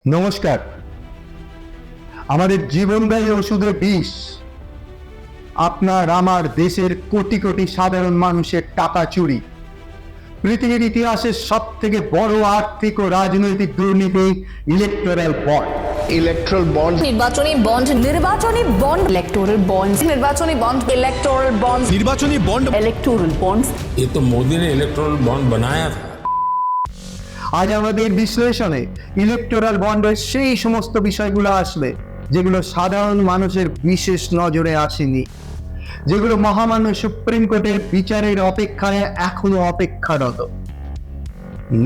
নমস্কার। আমাদের জীবনদায়ী ওষুধের বিষ আপনার আমার দেশের কোটি কোটি সাধারণ মানুষের টাকা চুরি। পৃথিবীর ইতিহাসের সব থেকে বড় আর্থিক ও রাজনৈতিক দুর্নীতি ইলেকটোরাল বন্ড। ইলেকট্রাল বন্ড, নির্বাচনী বন্ড ইলেকটোরাল বন্ড নির্বাচনী বন্ড ইলেকটোরাল বন্ড निर्वाचनी बॉन्ड इलेक्टोरल बॉन्ड्स। ये तो मोदी ने इलेक्ट्रल बॉन्ड बनाया था। আজ আমাদের বিশ্লেষণে ইলেকটোরাল বন্ডের সেই সমস্ত বিষয়গুলো আসবে যেগুলো সাধারণ মানুষের বিশেষ নজরে আসেনি, যেগুলো মহামান্য সুপ্রিম কোর্টের বিচারের অপেক্ষায় এখনো অপেক্ষারত।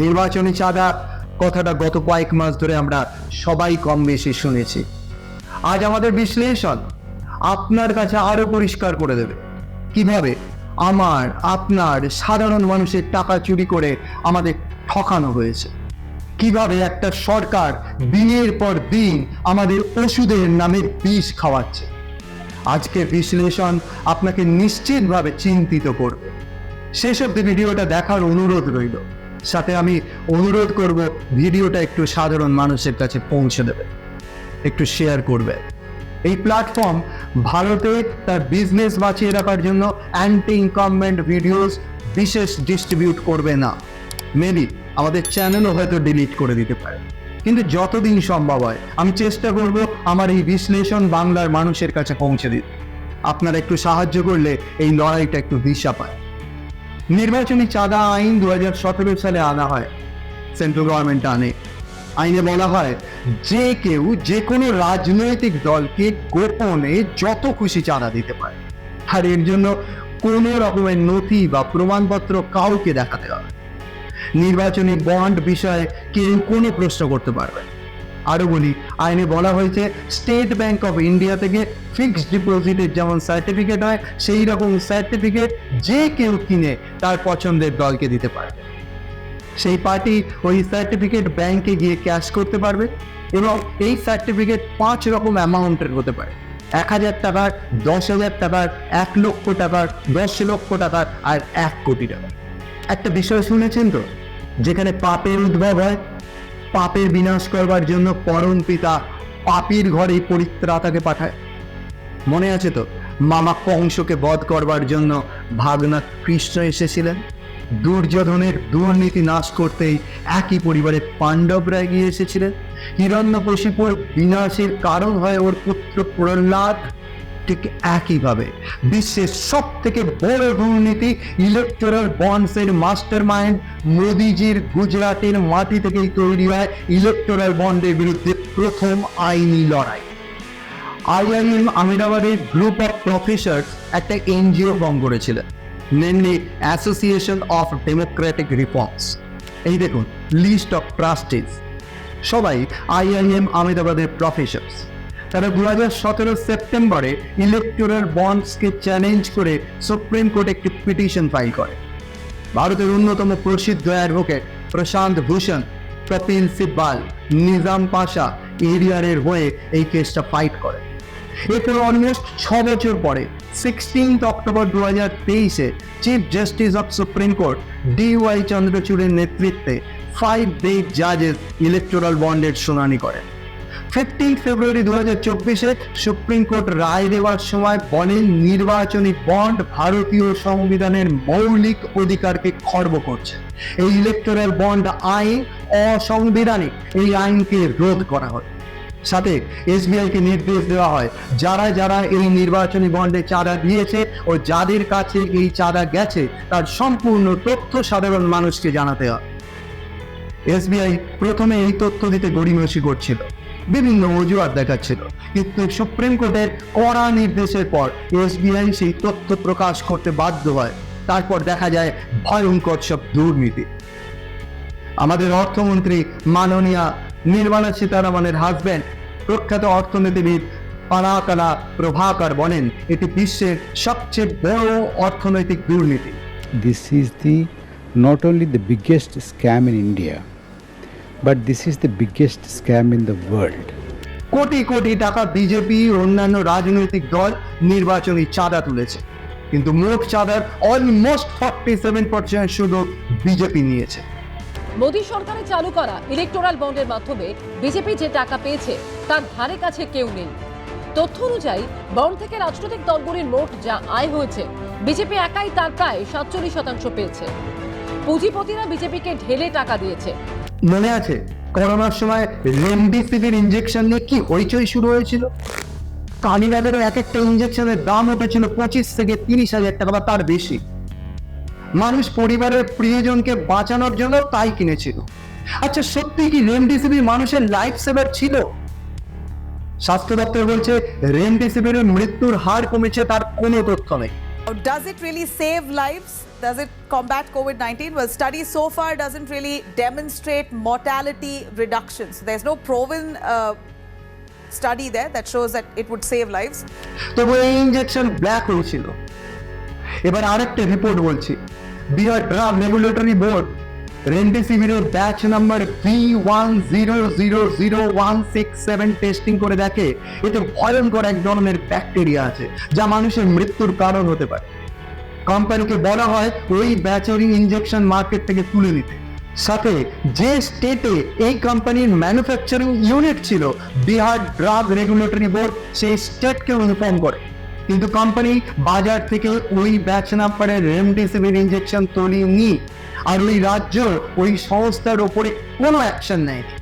নির্বাচনী চাঁদা কথাটা গত কয়েক মাস ধরে আমরা সবাই কম বেশি শুনেছি। আজ আমাদের বিশ্লেষণ আপনার কাছে আরো পরিষ্কার করে দেবে কিভাবে আমার আপনার সাধারণ মানুষের টাকা চুরি করে আমাদের ঠকানো হয়েছে, কিভাবে একটা সরকার দিনের পর দিন আমাদের ওষুধের নামে বিষ খাওয়াচ্ছে। আজকের বিশ্লেষণ আপনাকে নিশ্চিতভাবে চিন্তিত করবে। শেষ অবধি ভিডিওটা দেখার অনুরোধ রইল, সাথে আমি অনুরোধ করব ভিডিওটা একটু সাধারণ মানুষের কাছে পৌঁছে দেবে, একটু শেয়ার করবে। এই প্ল্যাটফর্ম ভারতে তার বিজনেস বাঁচিয়ে রাখার জন্য অ্যান্টি ইনকামমেন্ট ভিডিওস বিশেষ ডিস্ট্রিবিউট করবে না। মেবি আমাদের চ্যানেলও হয়তো ডিলিট করে দিতে পারে, কিন্তু যতদিন সম্ভব হয় আমি চেষ্টা করব আমার এই বিশ্লেষণ বাংলার মানুষের কাছে পৌঁছে দিতে। আপনারা একটু সাহায্য করলে এই লড়াইটা একটু দিশা পায়। নির্বাচনী চাঁদা আইন 2017 সালে আনা হয়, সেন্ট্রাল গভর্নমেন্ট আনে। আইনে বলা হয় যে কেউ যে কোনো রাজনৈতিক দলকে গোপনে যত খুশি চাঁদা দিতে পারে, আর এর জন্য কোনো রকমের নথি বা প্রমাণপত্র কাউকে দেখাতে হবে। নির্বাচনী বন্ড বিষয়ে কেউ কোনো প্রশ্ন করতে পারবে। আরো বলি, আইনে বলা হয়েছে স্টেট ব্যাংক অফ ইন্ডিয়া থেকে ফিক্সড ডিপোজিটের যেমন সার্টিফিকেট হয়, সেই রকম সার্টিফিকেট যে কেউ কিনে তার পছন্দের দলকে দিতে পারবে। সেই পার্টি ওই সার্টিফিকেট ব্যাংকে গিয়ে ক্যাশ করতে পারবে, এবং এই সার্টিফিকেট 5 রকম অ্যামাউন্টের হতে পারে: 1000 টাকার, 10,000 টাকার, 1 লক্ষ টাকার, 10 লক্ষ টাকার, আর 1 কোটি টাকার। একটা বিষয় শুনেছেন তো, যেখানে পাপের উদ্ভব হয়, পাপের বিনাশ করবার জন্য পরম পিতা পাপীর ঘরে পরিত্রাতাকে পাঠায়। মনে আছে তো, মামা কংসকে বধ করবার জন্য ভাগনা কৃষ্ণ এসেছিলেন। দুর্যোধনের দুর্নীতি নাশ করতেই একই পরিবারে পাণ্ডবরা এগিয়ে এসেছিলেন। হিরণ্যকশিপুর বিনাশের কারণ হয় ওর পুত্র প্রহ্লাদ। ঠিক একইভাবে বিশ্বের সব থেকে বড় দুর্নীতি ইলেকটোরাল বন্ডসের মাস্টার মাইন্ড মোদিজির গুজরাটের মাটি থেকেই তৈরি হয় ইলেকটোরাল বন্ডের বিরুদ্ধে প্রথম আইনি লড়াই। আইআইএম আহমেদাবাদের গ্রুপ অফ প্রফেসরস একটা এনজিও ফর্ম করেছিলেন, mainly association of Democratic reforms. এই দেখুন লিস্ট অফ ট্রাস্টিজ, সবাই আইআইএম আহমেদাবাদের প্রফেসরস। তারা 2017 সেপ্টেম্বরে ইলেকটোরাল বন্ডসকে চ্যালেঞ্জ করে সুপ্রিম কোর্টে একটি পিটিশন ফাইল করে। ভারতের অন্যতম প্রসিদ্ধ অ্যাডভোকেট প্রশান্ত ভূষণ, কপিল সিব্বাল, নিজাম পাশা এরিয়ারের হয়ে এই কেসটা ফাইট করে। এরপর অলমোস্ট 6 বছর পরে 16 অক্টোবর 2023-এ chief justice of supreme court DY চন্দ্রচূড়ের নেতৃত্বে 5 বেঞ্চ জাজেস ইলেকটোরাল বন্ডের শুনানি করেন। 15 ফেব্রুয়ারি 2024-এ সুপ্রিম কোর্ট রায় দেওয়ার সময় বলেন নির্বাচনী বন্ড ভারতীয় সংবিধানের মৌলিক অধিকারকে খর্ব করছে। এই ইলেকটোরাল বন্ড আইন অসাংবিধানিক, এই আইনকে রোধ করা হয়। সাথে SBI-কে নির্দেশ দেওয়া হয় যারা যারা এই নির্বাচনী বন্ডে চাঁদা দিয়েছে ও যাদের কাছে এই চাঁদা গেছে তার সম্পূর্ণ তথ্য সাধারণ মানুষকে জানাতে হয়। SBI প্রথমে এই তথ্য দিতে গড়িমসি করছিল, বিভিন্ন অজুহাত দেখাচ্ছিল, কিন্তু সুপ্রিম কোর্টের কড়া নির্দেশের পর SBI সেই তথ্য প্রকাশ করতে বাধ্য হয়। তারপর দেখা যায় ভয়ঙ্কর সব দুর্নীতি। আমাদের অর্থমন্ত্রী মাননীয়া নির্মলা সীতারামনের হাজব্যান্ড প্রখ্যাত অর্থনীতিবিদ পানাকালা প্রভাকর বলেন এটি বিশ্বের সবচেয়ে বড় অর্থনৈতিক দুর্নীতি। This is not only the biggest scam in India, but this is the biggest scam in the world. Crore crore টাকা বিজেপি ও অন্যান্য রাজনৈতিক দল নির্বাচনী চাঁদা তুলেছে, কিন্তু মোট চাঁদার অলমোস্ট 47% শুধু বিজেপি নিয়েছে। মোদী সরকারের চালু করা ইলেকটোরাল বন্ডের মাধ্যমে বিজেপি যে টাকা পেয়েছে তার ধারে কাছে কেউ নেই। তথ্য অনুযায়ী বন্ড থেকে রাজনৈতিক দলগুলির মোট যা আয় হয়েছে বিজেপি একাই তার প্রায় 47% পেয়েছে। পুঁজিপতিরা বিজেপিকে ঢেলে টাকা দিয়েছে। মনে আছে করোনার সময় রেমডেসিভির ইঞ্জেকশন নিয়ে কি হইচই শুরু হয়েছিল? কানিরাদেরও এক একটা ইঞ্জেকশনের দাম উঠেছিল 25 থেকে 30,000 টাকা বা তার বেশি। মানুষ পরিবারের প্রিয়জনকে বাঁচানোর জন্য তাই কিনেছিল। আচ্ছা, সত্যি কি রেমডেসিভির মানুষের লাইফ সেভার ছিল? স্বাস্থ্য দপ্তর বলছে রেমডেসিভিরের মৃত্যুর হার কমেছে, তার কোনো তথ্য নেই। Does it really save lives? Does it combat COVID-19? Well, studies so far doesn't really demonstrate mortality reduction. So there's no proven study there that shows that it would save lives. তবু এই injection black হয়েছিল। এবার আরেকটা report বলছি, Bihar drug regulatory board রেমডেসিভিরের batch number B10000167 testing করে দেখে এতে ভয়ঙ্কর এক ধরনের ব্যাকটেরিয়া আছে যা মানুষের মৃত্যুর কারণ হতে পারে। কোম্পানিকে বলা হয় ওই ব্যাচের ইঞ্জেকশন মার্কেট থেকে তুলে নিতে। সাথে যে স্টেটে এই কোম্পানির ম্যানুফ্যাকচারিং ইউনিট ছিল, বিহার ড্রাগ রেগুলেটরি বোর্ড সেই স্টেটকে ইনফর্ম করে, কিন্তু কোম্পানি বাজার থেকে ওই ব্যাচ নাম্বারের রেমডেসিভির ইঞ্জেকশন তোলেনি, আর ওই রাজ্য ওই সংস্থার ওপরে কোনো অ্যাকশন নেয়নি।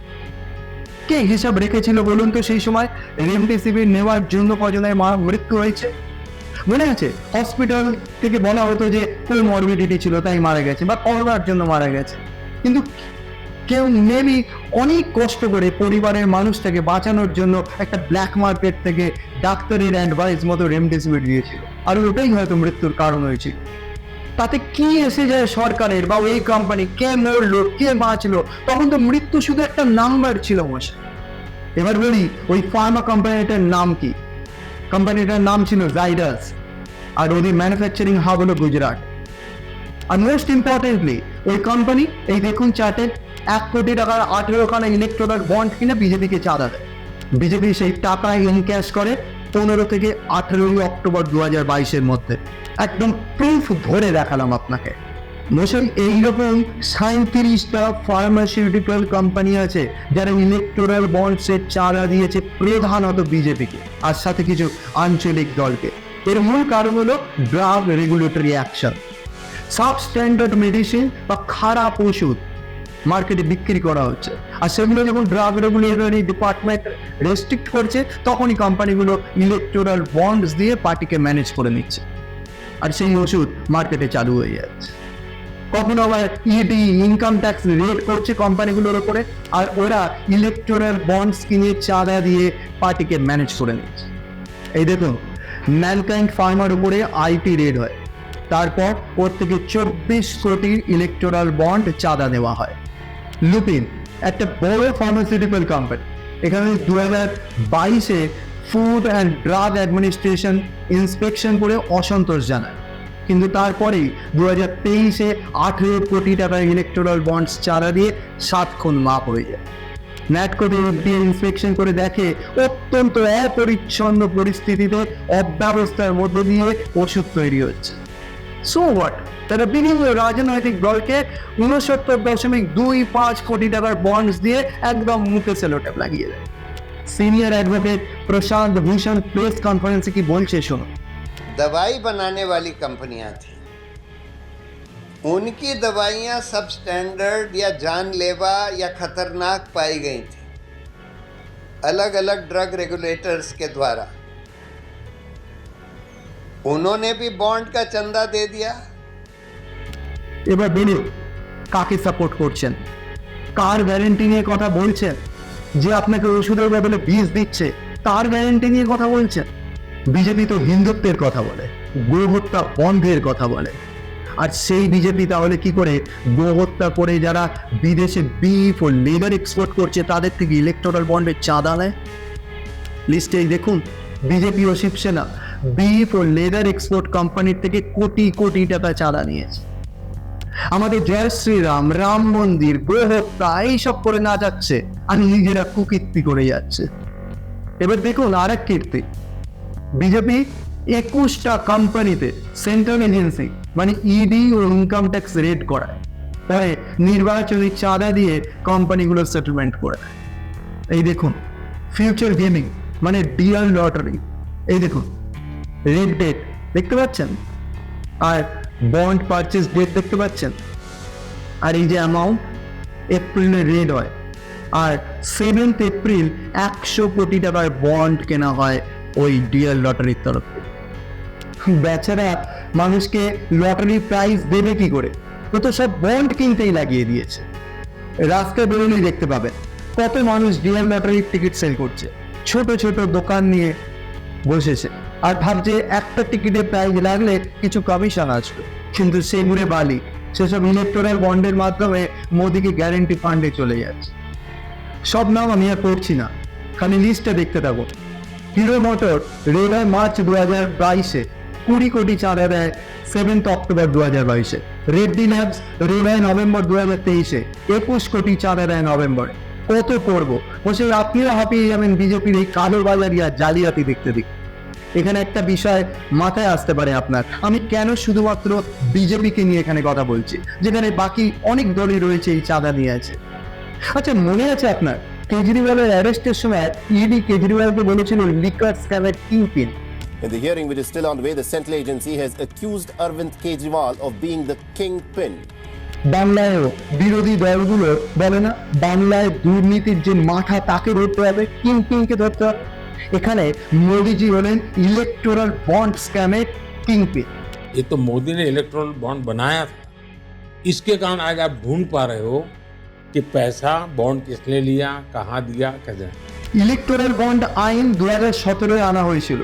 কে হিসাব রেখেছিল বলুন তো সেই সময় রেমডেসিভির নেওয়ার জন্য কজনের মৃত্যু হয়েছে? মনে আছে হসপিটাল থেকে বলা হতো যে কোমরবিডিটি ছিল তাই মারা গেছে বা করোনার জন্য মারা গেছে, কিন্তু কেউ মেবি অনেক কষ্ট করে পরিবারের মানুষটাকে বাঁচানোর জন্য একটা ব্ল্যাক মার্কেট থেকে ডাক্তারের অ্যাডভাইস মতো রেমডেসিভির দিয়েছিল, আর ওটাই হয়তো মৃত্যুর কারণ হয়েছিল। তাতে কি এসে যায় সরকারের বা ওই কোম্পানি? কে মরলো, কে বাঁচলো? তখন তো মৃত্যু শুধু একটা নাম্বার ছিল মশা। এবার বলি ওই ফার্মা কোম্পানিটার নাম কি? কোম্পানিটার নাম ছিল জাইডাস, আর ওদের ম্যানুফ্যাকচারিং হাব হলো গুজরাট। আর মোস্ট ইম্পর্টেন্টলি ওই কোম্পানি, এই দেখুন চার্টে, 1 কোটি টাকার 18খানা ইলেকট্রাল বন্ড কিনে বিজেপিকে চাঁদা দেয়। বিজেপি সেই টাকা ইনক্যাশ করে 15 থেকে 18 অক্টোবর 2022-এর মধ্যে। একদম প্রুফ ধরে দেখালাম আপনাকে। মোশন এইরকম 37টা ফার্মাসিউটিক্যাল কোম্পানি আছে যারা ইলেকটোরাল বন্ডসের চাঁদা দিয়েছে প্রধানত বিজেপিকে আর সাথে কিছু আঞ্চলিক দলকে। এর মূল কারণ হলো drug regulatory action. Substandard medicine বা খারাপ ওষুধ মার্কেটে বিক্রি করা হচ্ছে, আর সেগুলো যখন ড্রাগ রেগুলেটরি ডিপার্টমেন্ট রেস্ট্রিক্ট করছে তখনই কোম্পানিগুলো ইলেকটোরাল বন্ডস দিয়ে পার্টিকে ম্যানেজ করে নিচ্ছে, আর সেই ওষুধ মার্কেটে চালু হয়ে যাচ্ছে। কখনো আবার ইডি ইনকাম ট্যাক্স রেট করছে কোম্পানিগুলোর উপরে, আর ওরা ইলেকটোরাল বন্ডস কিনে চাঁদা দিয়ে পার্টিকে ম্যানেজ করে নিচ্ছে। এই দেখুন, ম্যানকাইন্ড ফার্মার উপরে আইটি রেড হয়, তারপর ওর থেকে 24 কোটির ইলেকটোরাল বন্ড চাঁদা দেওয়া হয়। লুপিন একটা বড় ফার্মাসিউটিক্যাল কোম্পানি, এখানে 2022-এ food and drug administration inspection করে অসন্তোষ জানায়, কিন্তু তারপরেই 2023-এ 18 কোটি টাকার ইলেকটোরাল বন্ডস চাঁদা দিয়ে 7 খুন মাপ হয়ে যায়। ন্যাটকো দিয়ে ইন্সপেকশন করে দেখে অত্যন্ত অপরিচ্ছন্ন পরিস্থিতিতে অব্যবস্থার মধ্য দিয়ে ওষুধ তৈরি হচ্ছে। So what? তারা বিভিন্ন রাজনৈতিক দলকে 69.25 কোটি টাকার বন্ডস দিয়ে একদম মুখে সেলোটেপ লাগিয়ে দেয়। সিনিয়র অ্যাডভোকেট প্রশান্ত ভূষণ প্রেস কনফারেন্সে কি বলছে শোনো। दवाई बनाने वाली कंपनियां थी, उनकी दवाइयां सब स्टैंडर्ड या जानलेवा या खतरनाक पाई गई थी अलग अलग ड्रग रेगुलेटर्स के द्वारा। उन्होंने भी बॉन्ड का चंदा दे दिया। এবার বলুন কাকে সাপোর্ট করছেন, কার গ্যারেন্টি নিয়ে কথা বলছেন? যে আপনাকে ওষুধের বদলে বিষ দিচ্ছে তার গ্যারেন্টি নিয়ে কথা বলছেন? বিজেপি তো হিন্দুত্বের কথা বলে, গোহত্যা বন্ধের কথা বলে, আর সেই বিজেপি তাহলে কি করে গোহত্যা করে যারা বিদেশে বিফ ও লেদার এক্সপোর্ট করছে তাদের থেকে ইলেকটোরাল বন্ডের চাঁদা নেয়? লিস্টেই দেখুন, বিজেপি ও শিবসেনা বিফ ও লেদার এক্সপোর্ট কোম্পানির থেকে কোটি কোটি টাকা চাঁদা নিয়েছে। আমাদের জয় শ্রীরাম, রাম মন্দির, গোহত্যা এইসব করে না যাচ্ছে, আর নিজেরা কুকীর্তি করে যাচ্ছে। এবার দেখুন আর এক কীর্তি, বিজেপি 21টা কোম্পানিতে সেন্ট্রাল এজেন্সি মানে ইডি ও ইনকাম ট্যাক্স রেড করায়, পরে নির্বাচনী চাঁদা দিয়ে কোম্পানিগুলো সেটেলমেন্ট করে নেয়। এই দেখুন ফিউচার গেমিং মানে ডিয়ার লটারি, এই দেখুন রেড ডেট দেখতে পাচ্ছেন, আর বন্ড পারচেস ডেট দেখতে পাচ্ছেন, আর এই যে অ্যামাউন্ট এপ্রিলে রেড হয়, আর 7th এপ্রিল 100 কোটি টাকার বন্ড কেনা হয় ওই ডিয়ার লটারির তরফ থেকে। বেচারা মানুষকে লটারি প্রাইজ দেবে কি করে, ও তো সব বন্ড কিনতেই লাগিয়ে দিয়েছে। রাস্তায় বেরোলেই দেখতে পাবেন কত মানুষ ডিয়ার লটারির টিকিট সেল করছে, ছোট ছোট দোকান নিয়ে বসেছে, আর ভাবছে একটা টিকিটের প্রাইজ লাগলে কিছু কমিশন আসবে, কিন্তু সেগুলো বালি, সেসব ইলেকটোরাল বন্ডের মাধ্যমে মোদিকে গ্যারেন্টি ফান্ডে চলে যাচ্ছে। সব নাম আমি আর পড়ছি না, খালি লিস্টটা দেখতে থাকো। হিরো মোটর রেড হয় মার্চ 2022-এ 20 কোটি চাঁদা দেয় 7th অক্টোবর 2022-এ। রেড্ডি ল্যাবস রেড হয় নভেম্বর 2023-এ 21 কোটি চাঁদা দেয় নভেম্বরে। কত করবো বসে আপনিও হাঁপিয়ে যাবেন বিজেপির এই কালো বাজারি আর জালিয়াতি দেখতে দেখতে। এখানে একটা বিষয় মাথায় আসতে পারে আপনার, আমি কেন শুধুমাত্র বিজেপিকে নিয়ে এখানে কথা বলছি, যেখানে বাকি অনেক দলই রয়েছে এই চাঁদা নিয়ে আছে। আচ্ছা মনে আছে আপনার কেজরিওয়ালের অ্যারেস্টের সময় ইডি কেজরিওয়ালকে বলেছিল লিকার স্ক্যামের kingpin. In the hearing, which is still on the way, the central agency has accused Arvind Kejriwal of being the kingpin. বাংলায়ও বিরোধী দলগুলো বলে না, বাংলায় দুর্নীতির যে মাথা তাকে ধরতে হবে, কিংপিনকে ধরতে হবে। এখানে মোদিজি হলেন ইলেকটোরাল বন্ড স্ক্যামের কিংপিন। ये तो मोदी ने इलेक्ट्रल बॉन्ड बनाया था, इसके कारण आज आप ढूंढ पा रहे हो कि पैसा बॉन्ड किसने लिया, कहाँ दिया, कैसे। ইলেকটোরাল বন্ড আইন 2017-এ আনা হয়েছিল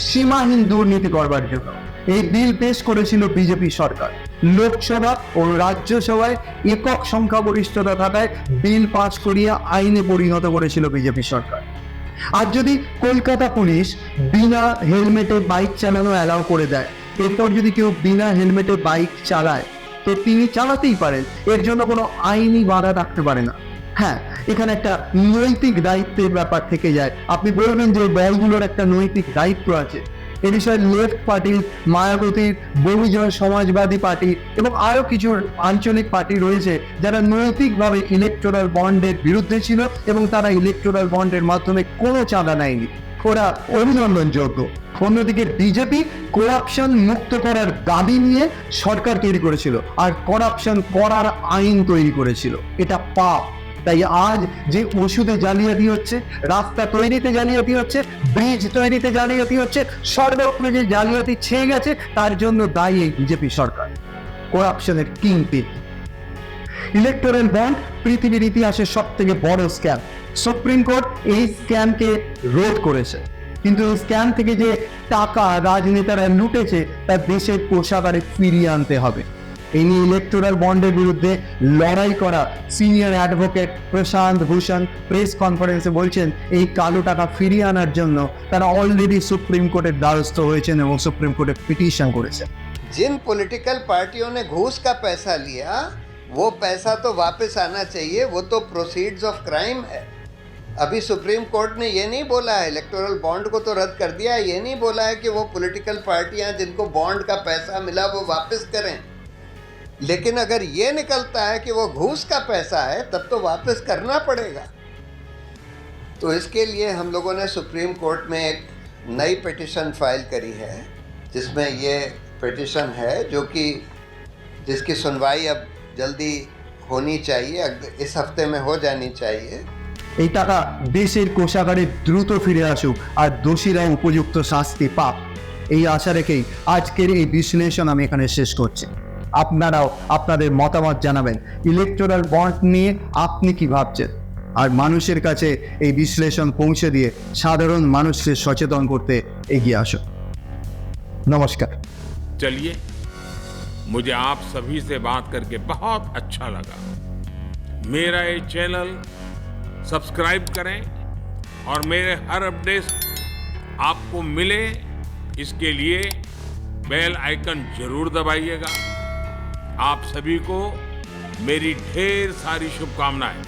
সীমাহীন দুর্নীতি করবার জন্য। এই বিল পেশ করেছিল বিজেপি সরকার। লোকসভা ও রাজ্যসভায় একক সংখ্যাগরিষ্ঠতা থাকায় বিল পাশ করিয়ে আইনে পরিণত করেছিল বিজেপি সরকার। আর যদি কলকাতা পুলিশ বিনা হেলমেটে বাইক চালানো অ্যালাউ করে দেয়, এরপর যদি কেউ বিনা হেলমেটে বাইক চালায় তো তিনি চালাতেই পারেন, এর জন্য কোনো আইনি বাধা থাকতে পারে না। হ্যাঁ, এখানে একটা নৈতিক দায়িত্বের ব্যাপার থেকে যায়। আপনি বলবেন যে দলগুলোর একটা নৈতিক দায়িত্ব আছে, এ বিষয়ে left party, মায়াবতীর, Bahujan Samajwadi party এবং আরো কিছু আঞ্চলিক পার্টি রয়েছে যারা নৈতিকভাবে ইলেকটোরাল বন্ডের বিরুদ্ধে ছিল এবং তারা ইলেকটোরাল বন্ডের মাধ্যমে কোনো চাঁদা নেয়নি, ওরা অভিনন্দনযোগ্য। অন্যদিকে বিজেপি করাপশন মুক্ত করার দাবি নিয়ে সরকার তৈরি করেছিল আর করাপশন করার আইন তৈরি করেছিল, এটা পাপ। তাই আজ যে ওষুধে জালিয়াতি হচ্ছে, রাস্তা তৈরিতে জালিয়াতি হচ্ছে, ব্রিজ তৈরিতে জালিয়াতি হচ্ছে, সর্বত্র যে জালিয়াতি ছেয়ে গেছে তার জন্য দায়ী এই বিজেপি সরকার, করাপশনের কিংপিন। ইলেকটোরাল বন্ড পৃথিবীর ইতিহাসের সব থেকে বড় স্ক্যাম। সুপ্রিম কোর্ট এই স্ক্যামকে রোধ করেছে, কিন্তু এই স্ক্যাম থেকে যে টাকা রাজনেতারা লুটেছে তা দেশের কোষাগারে ফিরিয়ে আনতে হবে। এই নিয়ে ইলেকটোরাল বন্ডের বিরুদ্ধে লড়াই করা সিনিয়র অ্যাডভোকেট প্রশান্ত ভূষণ প্রেস কনফারেন্সে বলছেন এই কালো টাকা ফিরিয়ে আনার জন্য তারা অলরেডি সুপ্রিম कोर्टेर দ্বারস্থ হয়েছেন এবং সুপ্রিম কোর্টে পিটিশন করেছেন। जिन पॉलिटिकल पार्टियों ने घूस का पैसा लिया वो पैसा तो वापस आना चाहिए, वो तो प्रोसीड्स ऑफ क्राइम है। अभी सुप्रीम कोर्ट ने ये नहीं बोला है, इलेक्टोरल बॉन्ड को तो रद्द कर दिया है, ये नहीं बोला है कि वो पॉलिटिकल पार्टियां जिनको बॉन्ड का पैसा मिला वो वापस करें। लेकिन अगर ये निकलता है कि वो घूस का पैसा है तब तो वापस करना पड़ेगा। तो इसके लिए हम लोगों ने सुप्रीम कोर्ट में एक नई पिटिशन फाइल करी है, जिसमें ये पिटिशन है जो कि जिसकी सुनवाई अब जल्दी होनी चाहिए, इस हफ्ते में हो जानी चाहिए। এই টাকা দেশের কোষাগারে দ্রুত ফিরে আসুক আর দোষীরা উপযুক্ত শাস্তি পাক, এই আশা রেখেই আজকের এই বিশ্লেষণ আমি এখানে শেষ করছি। আপনারাও আপনাদের মতামত জানাবেন ইলেকটোরাল বন্ড নিয়ে আপনি কি ভাবছেন, আর মানুষের কাছে এই বিশ্লেষণ পৌঁছে দিয়ে সাধারণ মানুষকে সচেতন করতে এগিয়ে আসুন। নমস্কার। चलिए, मुझे आप सभी से बात करके बहुत अच्छा लगा। मेरा ये चैनल सब्सक्राइब करें और मेरे हर अपडेट आपको मिले, इसके लिए बेल आइकन जरूर दबाइएगा। आप सभी को मेरी ढेर सारी शुभकामनाएं।